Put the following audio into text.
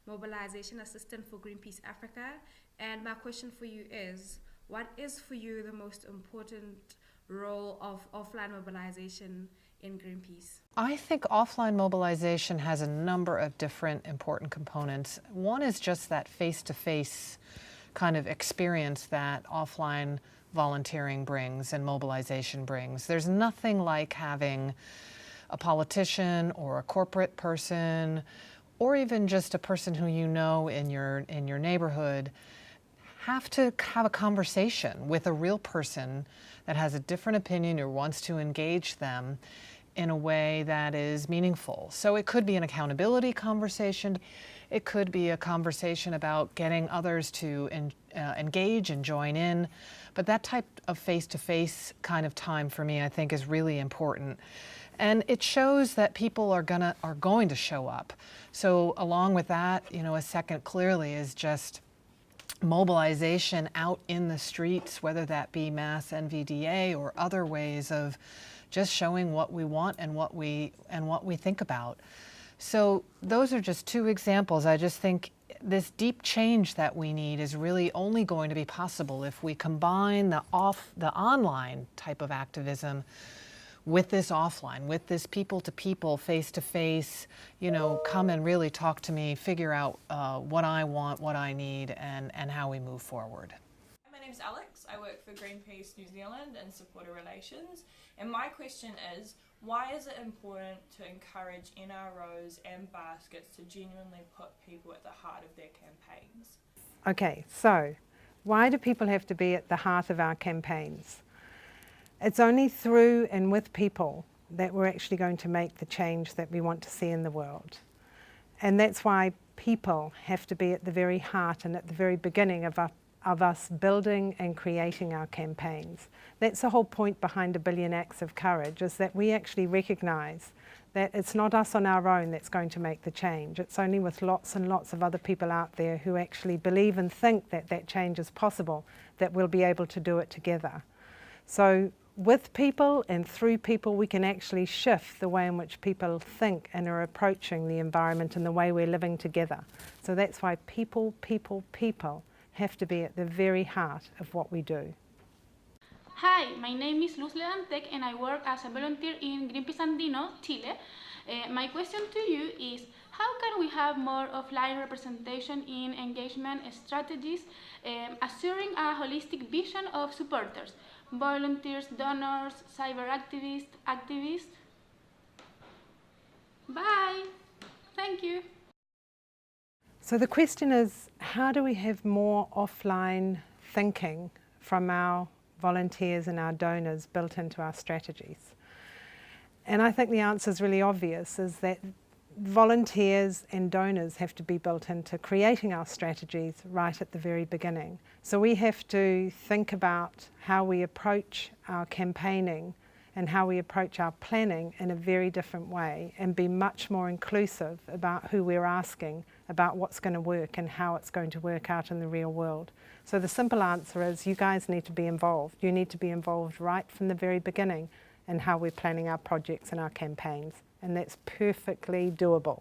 mobilization assistant for Greenpeace Africa. And my question for you is, what is for you the most important role of offline mobilization in Greenpeace? I think offline mobilization has a number of different important components. One is just that face-to-face kind of experience that offline volunteering brings and mobilization brings. There's nothing like having a politician or a corporate person or even just a person who you know in your neighborhood have to have a conversation with a real person that has a different opinion or wants to engage them in a way that is meaningful. So it could be an accountability conversation. It could be a conversation about getting others to engage and join in. But that type of face-to-face kind of time for me, I think, is really important. And it shows that people are going to show up. So along with that, a second clearly is just mobilization out in the streets, whether that be mass NVDA or other ways of just showing what we want and what we think about. So those are just two examples. I just think this deep change that we need is really only going to be possible if we combine the online type of activism with this offline, with this people-to-people, face-to-face, come and really talk to me, figure out what I want, what I need, and how we move forward. My name's Alex. I work for Greenpeace New Zealand and Supporter Relations. And my question is, why is it important to encourage NROs and baskets to genuinely put people at the heart of their campaigns? Okay, so why do people have to be at the heart of our campaigns? It's only through and with people that we're actually going to make the change that we want to see in the world. And that's why people have to be at the very heart and at the very beginning of us building and creating our campaigns. That's the whole point behind A Billion Acts of Courage, is that we actually recognise that it's not us on our own that's going to make the change. It's only with lots and lots of other people out there who actually believe and think that that change is possible that we'll be able to do it together. So with people and through people, we can actually shift the way in which people think and are approaching the environment and the way we're living together. So that's why people have to be at the very heart of what we do. Hi, my name is Luz Leantec and I work as a volunteer in Greenpeace Andino, Chile. My question to you is, how can we have more offline representation in engagement strategies, assuring a holistic vision of supporters, volunteers, donors, cyber activists? Bye! Thank you! So the question is, how do we have more offline thinking from our volunteers and our donors built into our strategies? And I think the answer is really obvious, is that volunteers and donors have to be built into creating our strategies right at the very beginning. So we have to think about how we approach our campaigning and how we approach our planning in a very different way and be much more inclusive about who we're asking about what's going to work and how it's going to work out in the real world. So the simple answer is, you guys need to be involved. You need to be involved right from the very beginning in how we're planning our projects and our campaigns, and that's perfectly doable.